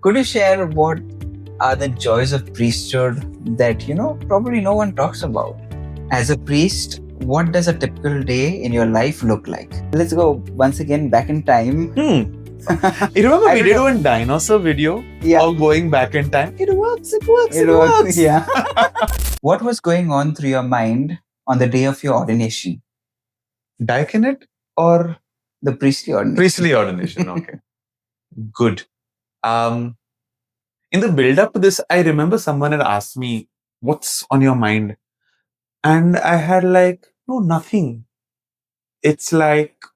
Could you share what are the joys of priesthood that, probably no one talks about? As a priest, what does a typical day in your life look like? Let's go once again back in time. You remember I we don't did know. one dinosaur video Yeah. of going back in time? It works. Yeah. What was going on through your mind on the day of your ordination? Diaconate or The priestly ordination. priestly ordination? Okay. Good. In the build up to this, I remember someone had asked me, "What's on your mind?" And I had like, no, nothing. It's like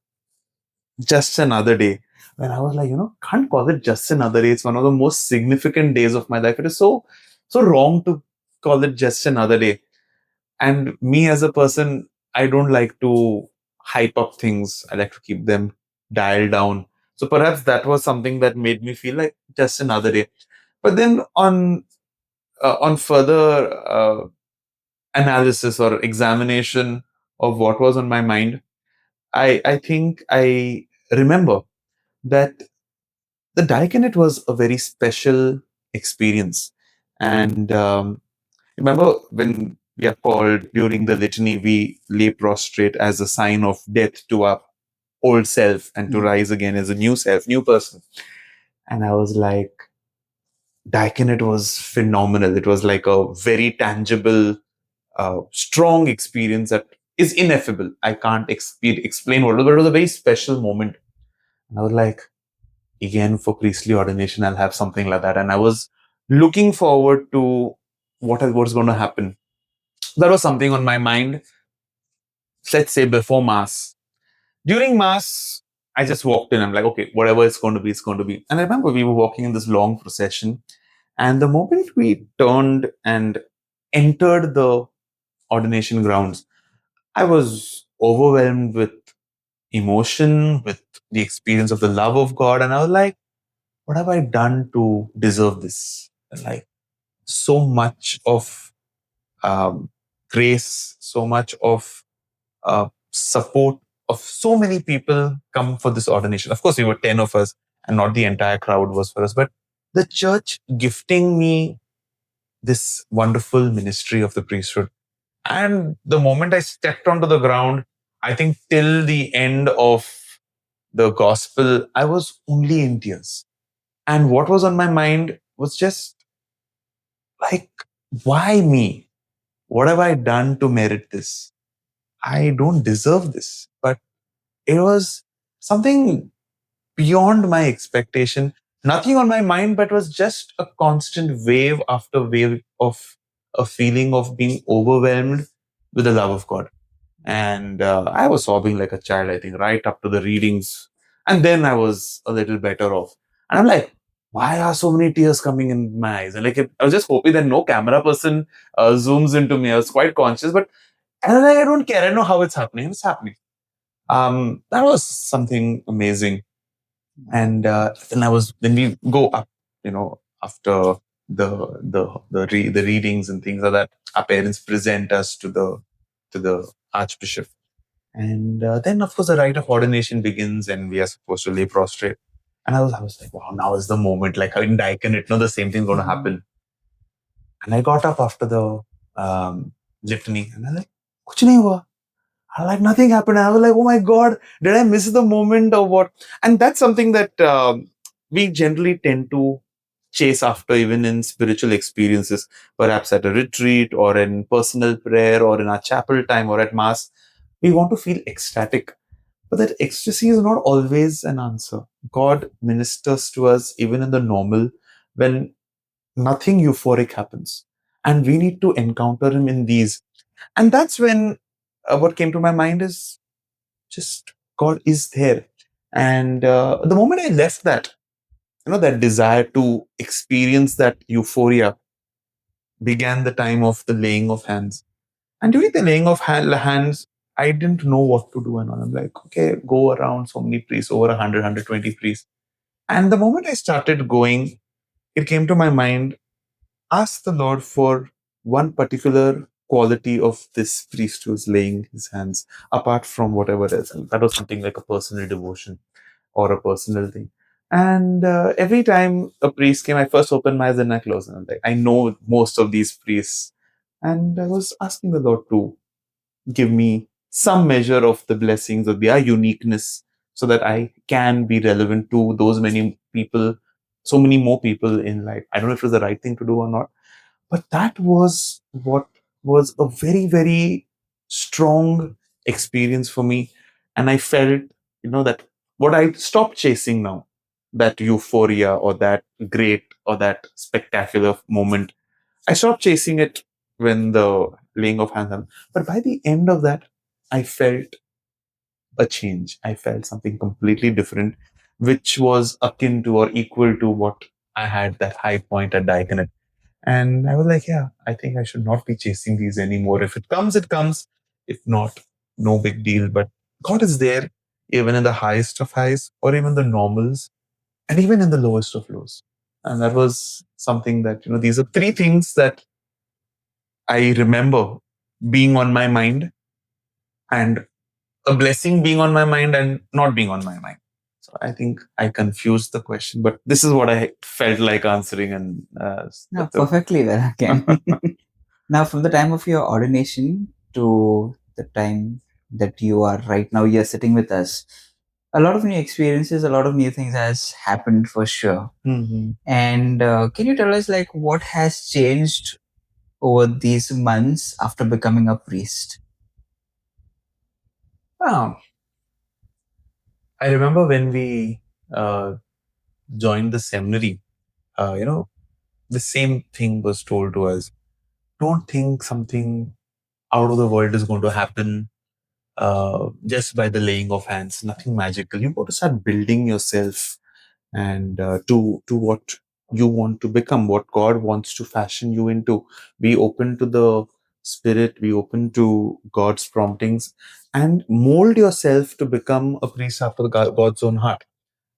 just another day. When I was like, can't call it just another day. It's one of the most significant days of my life. It is so wrong to call it just another day. And me as a person, I don't like to hype up things. I like to keep them dialed down. So perhaps that was something that made me feel like just another day. But then on further analysis or examination of what was on my mind, I think I remember that the diaconate was a very special experience. And remember when we are called during the litany, we lay prostrate as a sign of death to our old self and to rise again as a new self, new person. And I was like, diaconate was phenomenal. It was like a very tangible, strong experience that is ineffable. I can't explain what it was, but it was a very special moment. And I was like, again, for priestly ordination, I'll have something like that. And I was looking forward to what's going to happen. That was something on my mind, let's say before Mass. During Mass, I just walked in. I'm like, okay, whatever it's going to be, it's going to be. And I remember we were walking in this long procession. And the moment we turned and entered the ordination grounds, I was overwhelmed with emotion, with the experience of the love of God. And I was like, what have I done to deserve this? Like, so much of grace, so much of support of so many people come for this ordination. Of course, we were 10 of us and not the entire crowd was for us, but the church gifting me this wonderful ministry of the priesthood. And the moment I stepped onto the ground, I think till the end of the gospel, I was only in tears. And what was on my mind was just like, why me? What have I done to merit this? I don't deserve this. But it was something beyond my expectation. Nothing on my mind, but was just a constant wave after wave of a feeling of being overwhelmed with the love of God. And I was sobbing like a child, I think, right up to the readings. And then I was a little better off. And I'm like, why are so many tears coming in my eyes? And like, I was just hoping that no camera person zooms into me. I was quite conscious, but I was like, I don't care. I know how it's happening. It's happening. That was something amazing. And then we go up, after the readings and things like that. Our parents present us to the archbishop. And then, of course, the rite of ordination begins and we are supposed to lay prostrate. And I was like, wow, now is the moment. Like, in diaconate, the same thing's going to happen. And I got up after the litany and I was like, kuch nahi hua. I was like, nothing happened. And I was like, oh my God, did I miss the moment or what? And that's something that we generally tend to chase after, even in spiritual experiences, perhaps at a retreat or in personal prayer or in our chapel time or at Mass. We want to feel ecstatic. But that ecstasy is not always an answer. God ministers to us even in the normal when nothing euphoric happens. And we need to encounter Him in these. And that's when what came to my mind is just God is there. And the moment I left that, that desire to experience that euphoria began the time of the laying of hands. And during the laying of hands, I didn't know what to do. And all. I'm like, okay, go around so many priests, over 100, 120 priests. And the moment I started going, it came to my mind, ask the Lord for one particular quality of this priest who's laying his hands, apart from whatever else. And that was something like a personal devotion or a personal thing. And every time a priest came, I first opened my eyes and I closed them. Like, I know most of these priests. And I was asking the Lord to give me some measure of the blessings of their uniqueness so that I can be relevant to those many people, so many more people in life. I don't know if it was the right thing to do or not, but that was what was a very, very strong experience for me. And I felt, that what I stopped chasing now, that euphoria or that great or that spectacular moment, I stopped chasing it when the laying of hands happened. But by the end of that, I felt a change. I felt something completely different, which was akin to or equal to what I had that high point at Diaconet. And I was like, yeah, I think I should not be chasing these anymore. If it comes, it comes. If not, no big deal. But God is there, even in the highest of highs, or even the normals, and even in the lowest of lows. And that was something that, these are three things that I remember being on my mind, and a blessing being on my mind and not being on my mind. So I think I confused the question, but this is what I felt like answering. And No, perfectly well again. Now, from the time of your ordination to the time that you are right now, you're sitting with us. A lot of new experiences, a lot of new things has happened for sure. Mhm. And can you tell us like what has changed over these months after becoming a priest? Ah, I remember when we uh, joined the seminary, the same thing was told to us. Don't think something out of the world is going to happen just by the laying of hands. Nothing magical. You've got to start building yourself and to what you want to become, what God wants to fashion you into. Be open to the Spirit. Be open to God's promptings, and mold yourself to become a priest after God's own heart.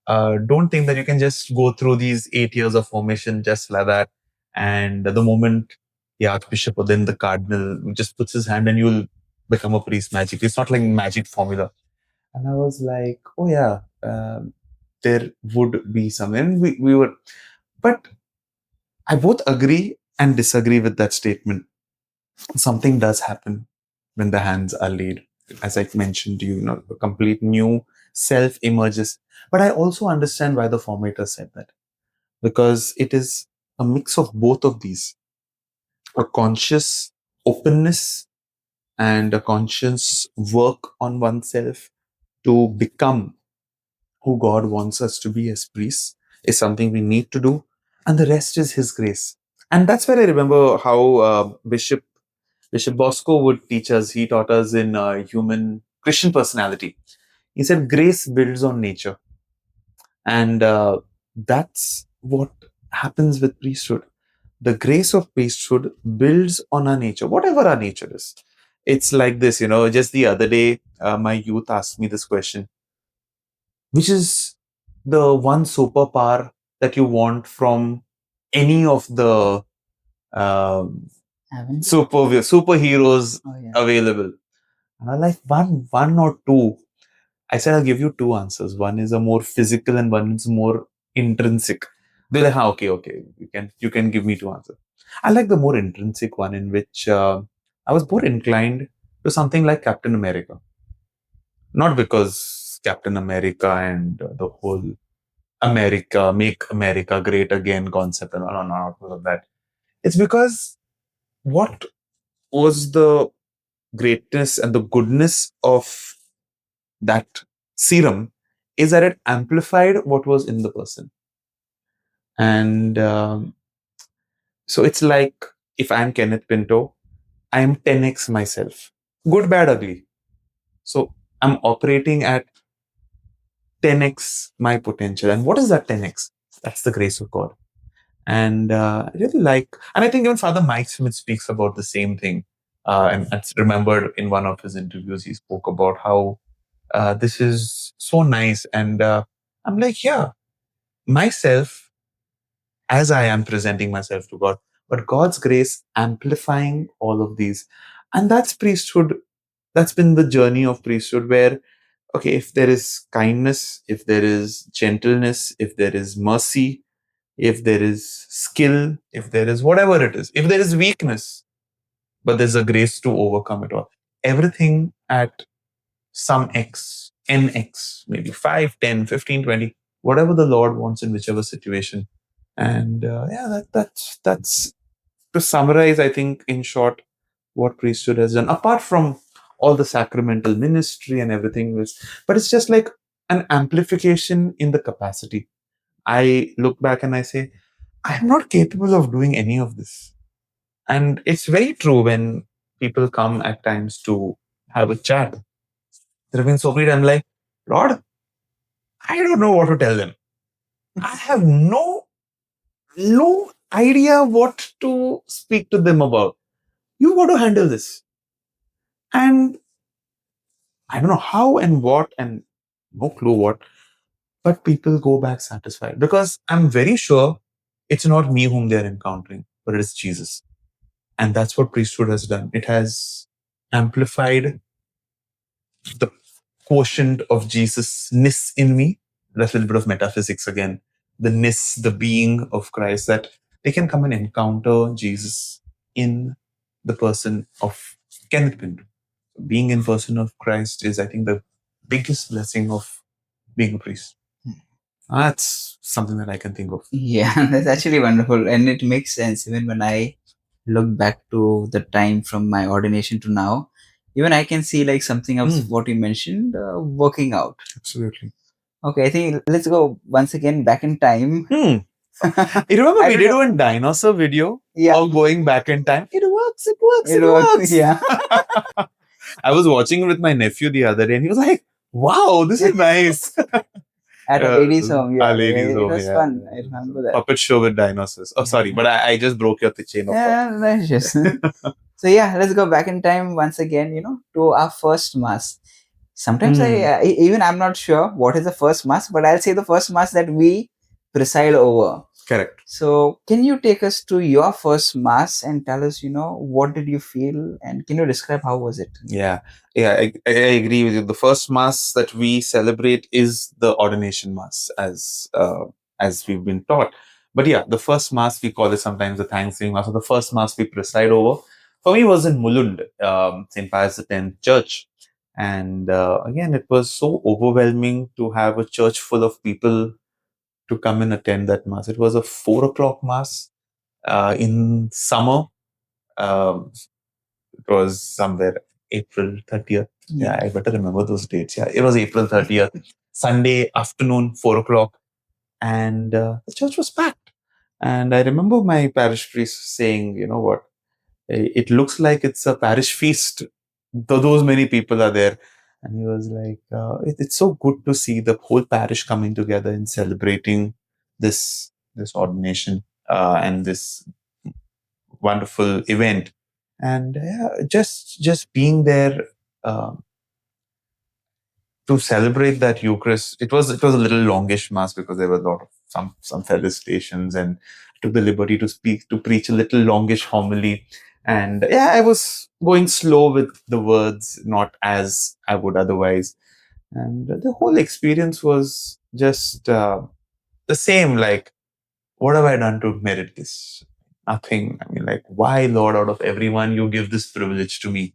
Don't think that you can just go through these 8 years of formation just like that. And the moment the archbishop or then the cardinal just puts his hand and you'll become a priest magically. It's not like magic formula. And I was like, oh yeah, there would be some. And we were, but I both agree and disagree with that statement. Something does happen when the hands are laid. As I mentioned to you, a complete new self emerges. But I also understand why the formator said that, because it is a mix of both of these, a conscious openness and a conscious work on oneself to become who God wants us to be as priests is something we need to do. And the rest is His grace. And that's where I remember how Bishop Bosco would teach us. He taught us in human Christian personality. He said, grace builds on nature. And that's what happens with priesthood. The grace of priesthood builds on our nature, whatever our nature is. It's like this, just the other day, my youth asked me this question, which is the one superpower that you want from any of the um, superheroes available? And I'm like, one or two. I said, I'll give you two answers. One is a more physical and one is more intrinsic. They're like, okay. You can give me two answers. I like the more intrinsic one, in which I was more inclined to something like Captain America. Not because Captain America and the whole America, make America great again concept and all, not because of that. It's because what was the greatness and the goodness of that serum is that it amplified what was in the person. And so it's like, if I'm Kenneth Pinto, I am 10x myself. Good, bad, ugly. So I'm operating at 10x my potential. And what is that 10x? That's the grace of God. And I really like, and I think even Father Mike Smith speaks about the same thing. And I remembered in one of his interviews, he spoke about how this is so nice. And I'm like, yeah, myself as I am presenting myself to God, but God's grace amplifying all of these. And that's priesthood. That's been the journey of priesthood, where okay, if there is kindness, if there is gentleness, if there is mercy, if there is skill, if there is whatever it is, if there is weakness, but there's a grace to overcome it all. Everything at some X, NX, maybe 5, 10, 15, 20, whatever the Lord wants in whichever situation. And that's to summarize, I think, in short, what priesthood has done, apart from all the sacramental ministry and everything was, but it's just like an amplification in the capacity. I look back and I say, I'm not capable of doing any of this. And it's very true when people come at times to have a chat. There have been so many times like, Lord, I don't know what to tell them. I have no idea what to speak to them about. You got to handle this. And I don't know how and what and no clue what, but people go back satisfied because I'm very sure it's not me whom they're encountering, but it is Jesus. And that's what priesthood has done. It has amplified the quotient of Jesus-ness in me. That's a little bit of metaphysics again. The ness, the being of Christ, that they can come and encounter Jesus in the person of Kenneth Pinto. Being in person of Christ is, I think, the biggest blessing of being a priest. That's something that I can think of. Yeah, that's actually wonderful. And it makes sense even when I look back to the time from my ordination to now. Even I can see like something of what you mentioned, working out. Absolutely. Okay, I think let's go once again back in time. You remember I we don't did know. one dinosaur video Yeah. of going back in time? It works, it works, It it works, works. yeah. I was watching it with my nephew the other day and he was like, wow, this is nice. At a ladies' home, yeah. Our ladies' It home, was yeah. fun. I remember that. Puppet show with dinosaurs. Oh, sorry, but I just broke your chain of thought. Yeah, that's just. So yeah, let's go back in time once again. To our first mass. Sometimes even I'm not sure what is the first mass, but I'll say the first mass that we preside over. Correct. So can you take us to your first mass and tell us, what did you feel and can you describe how was it? Yeah, I agree with you. The first mass that we celebrate is the ordination mass, as we've been taught. But yeah, the first mass we call it sometimes the Thanksgiving mass, or the first mass we preside over. For me, was in Mulund, St. Pius X Church, and again, it was so overwhelming to have a church full of people to come and attend that mass. It was a 4 o'clock mass in summer. Um, it was somewhere April 30th. Yeah, I better remember those dates. Yeah, it was April 30th, Sunday afternoon, 4 o'clock. And the church was packed. And I remember my parish priest saying, you know what, it looks like it's a parish feast, though those many people are there. And he was like, it's so good to see the whole parish coming together and celebrating this ordination and this wonderful event. And yeah, just being there to celebrate that Eucharist. It was a little longish mass because there were a lot of some felicitations, and I took the liberty to preach a little longish homily. And yeah, I was going slow with the words, not as I would otherwise. And the whole experience was just the same. Like, what have I done to merit this? Nothing. I mean, like, why, Lord, out of everyone, you give this privilege to me?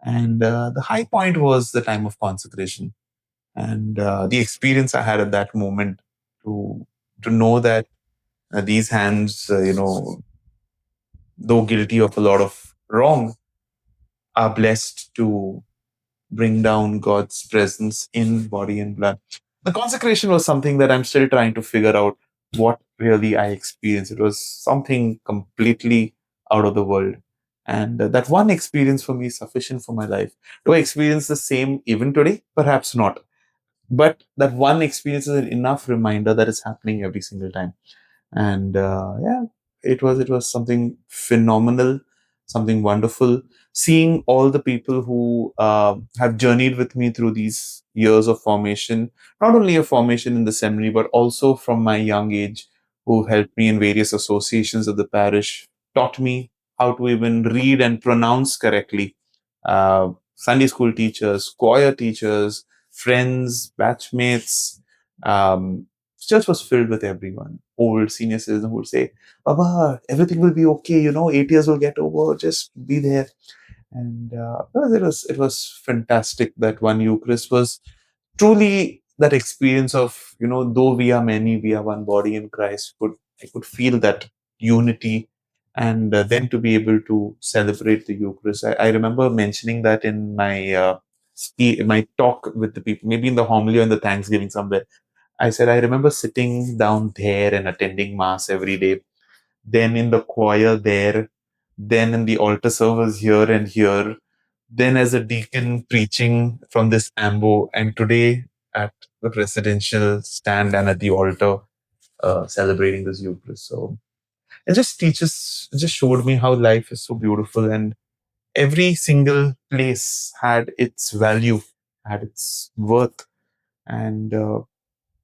And the high point was the time of consecration and the experience I had at that moment to know that these hands, though guilty of a lot of wrong, are blessed to bring down God's presence in body and blood. The consecration was something that I'm still trying to figure out what really I experienced. It was something completely out of the world. And that one experience for me is sufficient for my life. Do I experience the same even today? Perhaps not. But that one experience is an enough reminder that it's happening every single time. And yeah, it was something phenomenal, something wonderful. Seeing all the people who have journeyed with me through these years of formation, not only a formation in the seminary, but also from my young age, who helped me in various associations of the parish, taught me how to even read and pronounce correctly. Sunday school teachers, choir teachers, friends, batchmates. Um, Church was filled with everyone, old senior citizens who would say, Baba, everything will be okay, 8 years will get over, just be there. And well, it was fantastic. That one Eucharist was truly that experience of, though we are many, we are one body in Christ. I could feel that unity, and then to be able to celebrate the Eucharist. I remember mentioning that in my talk with the people, maybe in the homily or in the Thanksgiving somewhere. I said I remember sitting down there and attending Mass every day, then in the choir there, then in the altar servers here and here, then as a deacon preaching from this ambo, and today at the presidential stand and at the altar celebrating this Eucharist. So it just showed me how life is so beautiful, and every single place had its value, had its worth, and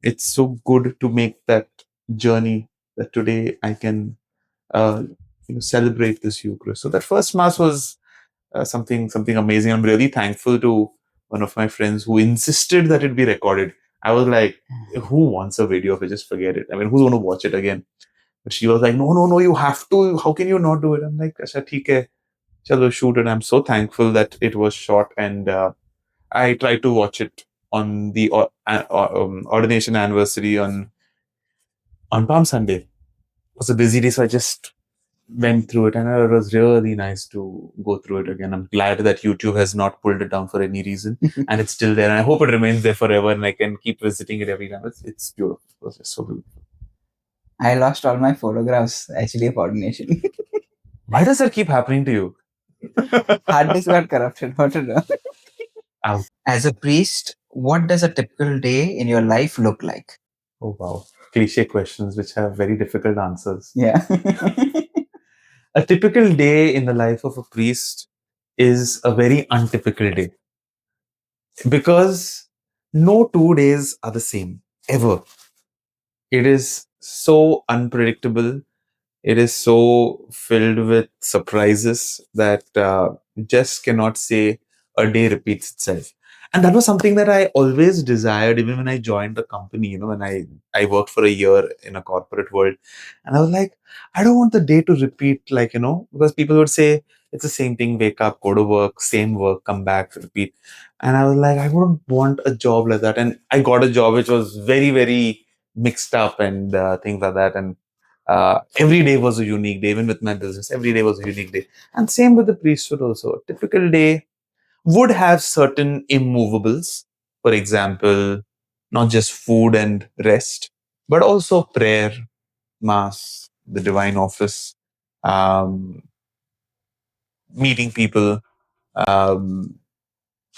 it's so good to make that journey that today I can celebrate this Eucharist. So that first Mass was something amazing. I'm really thankful to one of my friends who insisted that it be recorded. I was like, who wants a video of it? Just forget it. I mean, who's going to watch it again? But she was like, no, no, no, you have to. How can you not do it? I'm like, Asha, theek hai. Chalo, shoot it. I'm so thankful that it was shot, and I tried to watch it on the ordination anniversary on Palm Sunday. It was a busy day, so I just went through it, and it was really nice to go through it again. I'm glad that YouTube has not pulled it down for any reason, and it's still there. And I hope it remains there forever, and I can keep visiting it every time. It's beautiful. It was just so beautiful. I lost all my photographs actually of ordination. Why does that keep happening to you? Hard disk got corrupted. What to do? Ouch. As a priest, what does a typical day in your life look like? Oh wow, cliche questions which have very difficult answers. Yeah. A typical day in the life of a priest is a very untypical day because no 2 days are the same ever. It is so unpredictable. It is so filled with surprises that just cannot say a day repeats itself. And that was something that I always desired, even when I joined the company, when I worked for a year in a corporate world. And I was like, I don't want the day to repeat, because people would say, it's the same thing, wake up, go to work, same work, come back, repeat. And I was like, I wouldn't want a job like that. And I got a job which was very, very mixed up and things like that. And every day was a unique day, even with my business. Every day was a unique day. And same with the priesthood also. A typical day would have certain immovables. For example, not just food and rest, but also prayer, mass, the divine office, um, meeting people, um,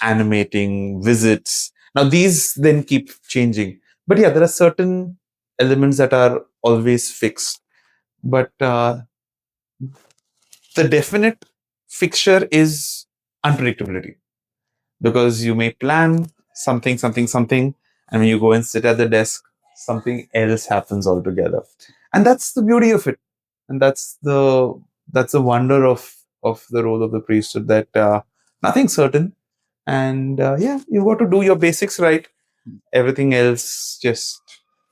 animating visits. Now, these then keep changing. But yeah, there are certain elements that are always fixed. But the definite fixture is unpredictability, because you may plan something, something, something, and when you go and sit at the desk, something else happens altogether. And that's the beauty of it. And that's the wonder of the role of the priesthood, that nothing's certain. And yeah, you got to do your basics right. Everything else just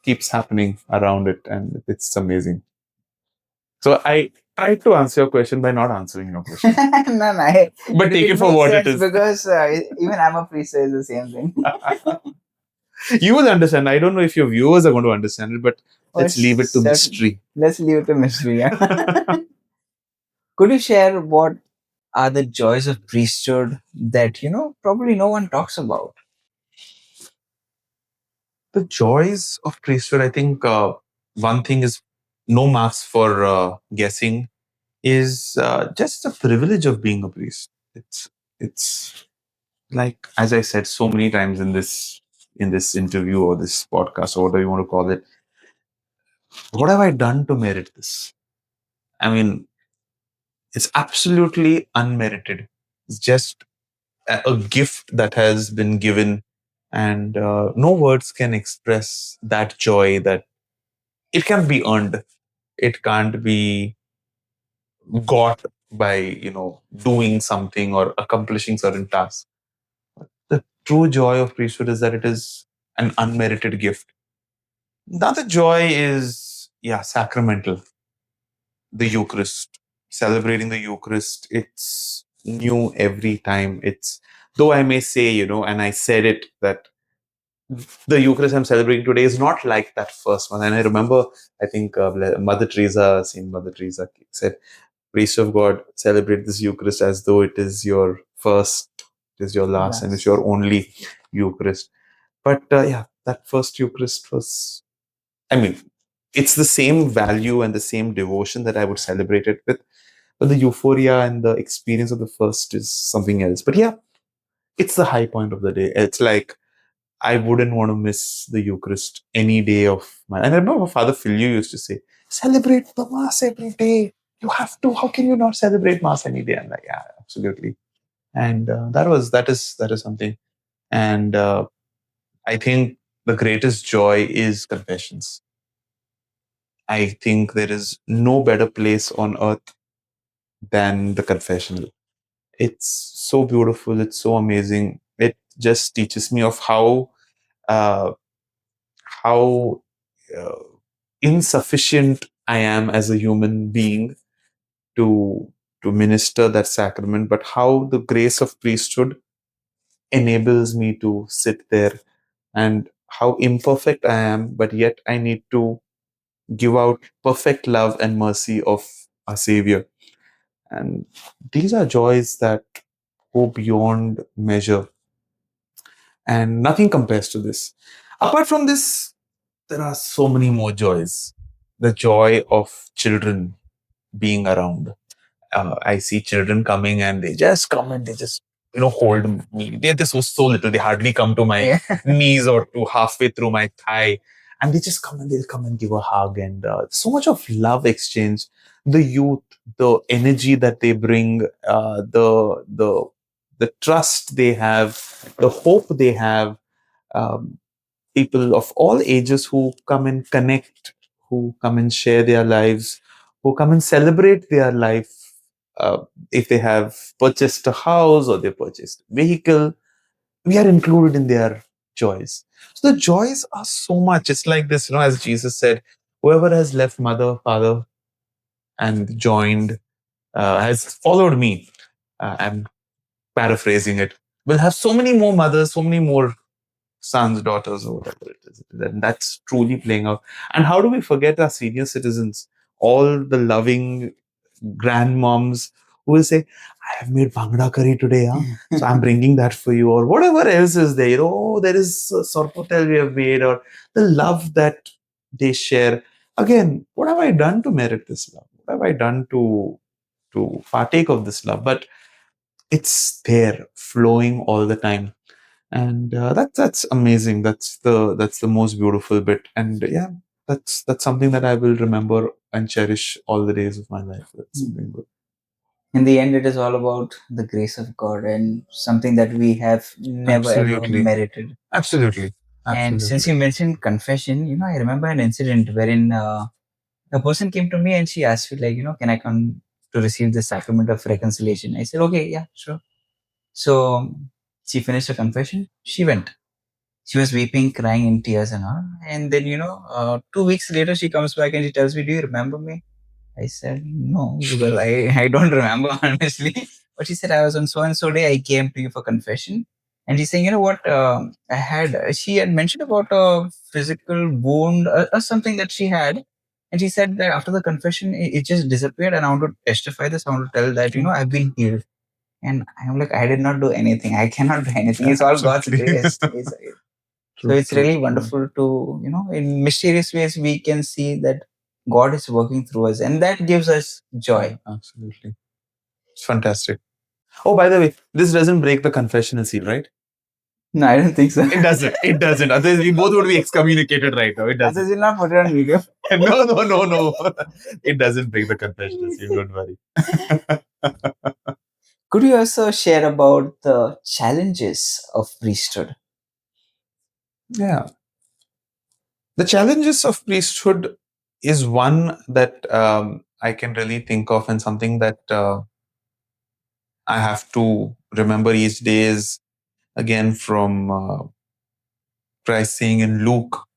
keeps happening around it, and it's amazing. So I tried to answer your question by not answering your question. No, no. But take it for makes what it sense is. because even I'm a priest, so it's the same thing. You will understand. I don't know if your viewers are going to understand it, but let's leave it to Certain- mystery. Let's leave it to mystery. Yeah. Could you share what are the joys of priesthood that probably no one talks about? The joys of priesthood, I think one thing is no marks for guessing, is just the privilege of being a priest. It's like, as I said so many times in this interview or this podcast or whatever you want to call it, what have I done to merit this? I mean, it's absolutely unmerited. It's just a gift that has been given, and no words can express that joy. That it can be earned. It can't be got by doing something or accomplishing certain tasks. The true joy of priesthood is that it is an unmerited gift. The other joy is, yeah, sacramental. The Eucharist, celebrating the Eucharist, it's new every time. It's, though I may say, and I said it, that the Eucharist I'm celebrating today is not like that first one. And I remember, I think Saint Mother Teresa said, priest of God, celebrate this Eucharist as though it is your first, it is your last, and it's your only Eucharist. But yeah, that first Eucharist was, I mean, it's the same value and the same devotion that I would celebrate it with. But the euphoria and the experience of the first is something else. But yeah, it's the high point of the day. It's like, I wouldn't want to miss the Eucharist any day of my. And I remember Father Filio used to say, celebrate the Mass every day. You have to. How can you not celebrate Mass any day? I'm like, yeah, absolutely. And that is something. And I think the greatest joy is confessions. I think there is no better place on earth than the confessional. It's so beautiful. It's so amazing. It just teaches me of uh, how uh, insufficient I am as a human being to minister that sacrament, but how the grace of priesthood enables me to sit there, and how imperfect I am, but yet I need to give out perfect love and mercy of our Savior. And these are joys that go beyond measure, and nothing compares to this. Apart from this, there are so many more joys. The joy of children being around. I see children coming and they just come and they just, hold me. They're just so little. They hardly come to my knees or to halfway through my thigh. And they just come and they'll come and give a hug, and so much of love exchange. The youth, the energy that they bring, the trust they have, the hope they have. Um, People of all ages who come and connect, who come and share their lives, who come and celebrate their life. If they have purchased a house or they purchased a vehicle, we are included in their joys. So the joys are so much. It's like this, as Jesus said, whoever has left mother, father, and joined, has followed me. I'm paraphrasing it. Will have so many more mothers, so many more sons, daughters, or whatever it is. And that's truly playing out. And how do we forget our senior citizens? All the loving grandmoms who will say, I have made bhangra curry today, so I'm bringing that for you, or whatever else is there. There is sorpotel we have made, or the love that they share. Again, what have I done to merit this love? What have I done to partake of this love? But it's there, flowing all the time, and that's amazing. That's the most beautiful bit, and yeah, that's something that I will remember and cherish all the days of my life. That's something good. In the end, it is all about the grace of God and something that we have never ever Absolutely. merited. Absolutely. And since Absolutely. you mentioned confession, I remember an incident wherein a person came to me and she asked me, like, can I come to receive the sacrament of reconciliation? I said, okay, yeah, sure. So she finished her confession. She went. She was weeping, crying in tears and all. And then, 2 weeks later, she comes back and she tells me, do you remember me? I said, no, well, I don't remember, honestly. But she said, I was on so and so day, I came to you for confession. And she's saying, you know what, she had mentioned about a physical wound or something that she had. And she said that after the confession, it just disappeared. And I want to testify this. I want to tell that, I've been healed. And I'm like, I did not do anything. I cannot do anything. It's all God's grace. So it's really wonderful to, in mysterious ways, we can see that God is working through us, and that gives us joy. Absolutely. It's fantastic. Oh, by the way, this doesn't break the confessional seal, right? No, I don't think so. It doesn't. It doesn't. Otherwise, we both would be excommunicated right now. It doesn't. Others will not put it on video. No. It doesn't break the confessional seal. Don't worry. Could you also share about the challenges of priesthood? Yeah. The challenges of priesthood is one that I can really think of, and something that I have to remember each day is again from Christ saying in Luke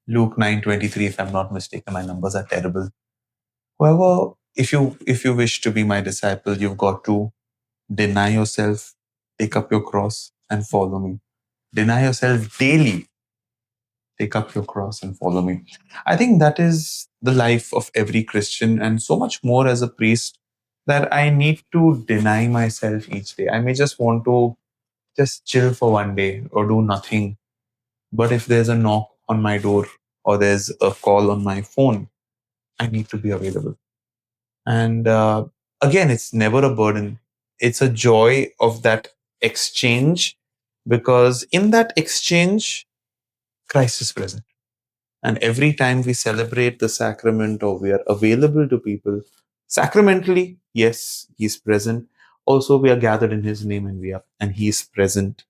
9:23, if I'm not mistaken, my numbers are terrible. However, if you wish to be my disciple, you've got to deny yourself, take up your cross, and follow me. Deny yourself daily, take up your cross and follow me. I think that is the life of every Christian, and so much more as a priest, that I need to deny myself each day. I may just want to just chill for one day or do nothing. But if there's a knock on my door or there's a call on my phone, I need to be available. And again, it's never a burden. It's a joy of that exchange, because in that exchange, Christ is present. And every time we celebrate the sacrament or we are available to people, sacramentally, yes, He's present. Also, we are gathered in His name, and He is present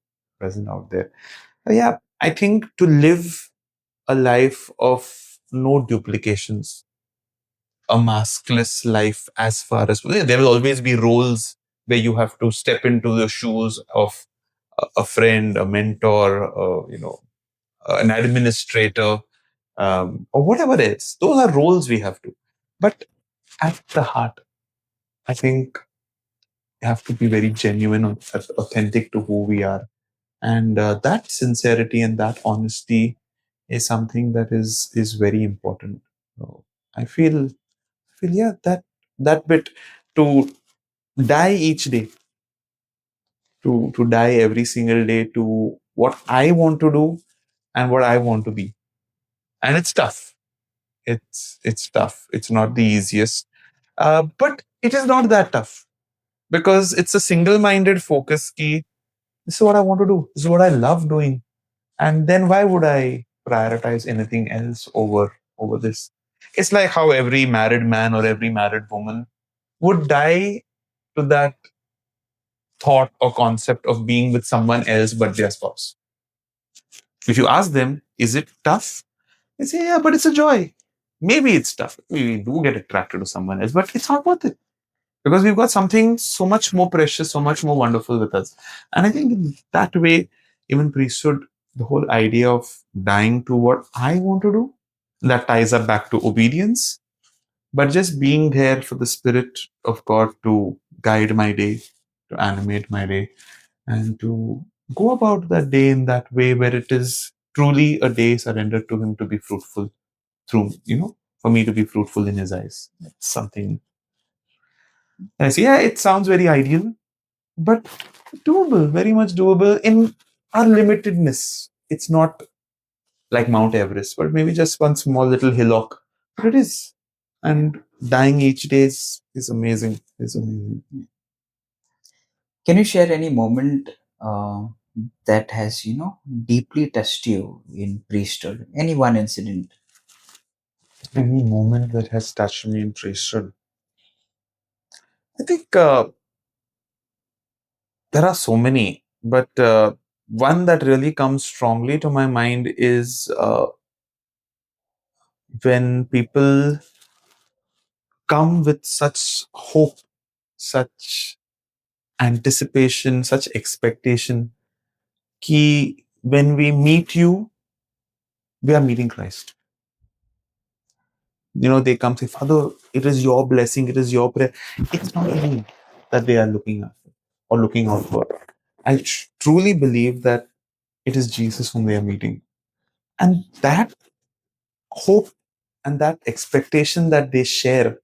out there. Yeah, I think to live a life of no duplications, a maskless life, as far as there will always be roles where you have to step into the shoes of a friend, a mentor, an administrator, or whatever it is. Those are roles we have to. But at the heart, I think we have to be very genuine and authentic to who we are. And that sincerity and that honesty is something that is very important. So I feel yeah, that bit, to die each day, to die every single day to what I want to do and what I want to be. And it's tough. It's tough. It's not the easiest. But it is not that tough, because it's a single-minded focus key. This is what I want to do. This is what I love doing. And then why would I prioritize anything else over this? It's like how every married man or every married woman would die to that thought or concept of being with someone else but their spouse. If you ask them, is it tough? They say, yeah, but it's a joy. Maybe it's tough. We do get attracted to someone else, but it's not worth it, because we've got something so much more precious, so much more wonderful with us. And I think in that way, even priesthood, the whole idea of dying to what I want to do, that ties up back to obedience, but just being there for the Spirit of God to guide my day, to animate my day, and to go about that day in that way where it is truly a day surrendered to Him to be fruitful through, for me to be fruitful in His eyes. It's something. And I say, yeah, it sounds very ideal, but doable, very much doable in our limitedness. It's not like Mount Everest, but maybe just one small little hillock. But it is. And dying each day is amazing. Is amazing. Can you share any moment that has, deeply touched you in priesthood? Any one incident? Any moment that has touched me in priesthood? I think there are so many, but one that really comes strongly to my mind is when people come with such hope, such anticipation, such expectation, ki when we meet you, we are meeting Christ. They come say, Father, it is your blessing, it is your prayer. It's not me that they are looking at or looking out for. I truly believe that it is Jesus whom they are meeting. And that hope and that expectation that they share,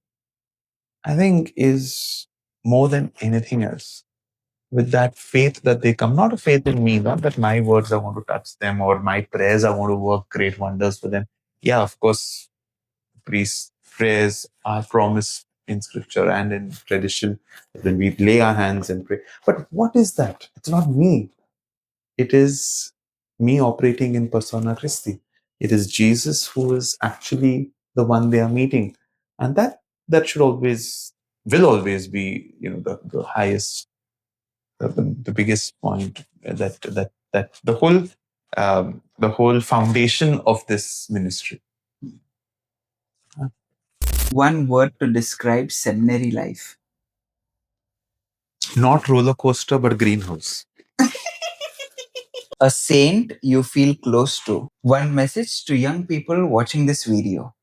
I think, is more than anything else. With that faith that they come, not a faith in me, not that my words are going to touch them or my prayers are going to work great wonders for them. Yeah, of course, priests' prayers are promised in scripture and in tradition when we lay our hands and pray. But what is that? It's not me. It is me operating in persona Christi. It is Jesus who is actually the one they are meeting. And that should always, will always be, the highest, the biggest point, that the whole foundation of this ministry. One word to describe seminary life. Not roller coaster, but greenhouse. a saint you feel close to. One message to young people watching this video: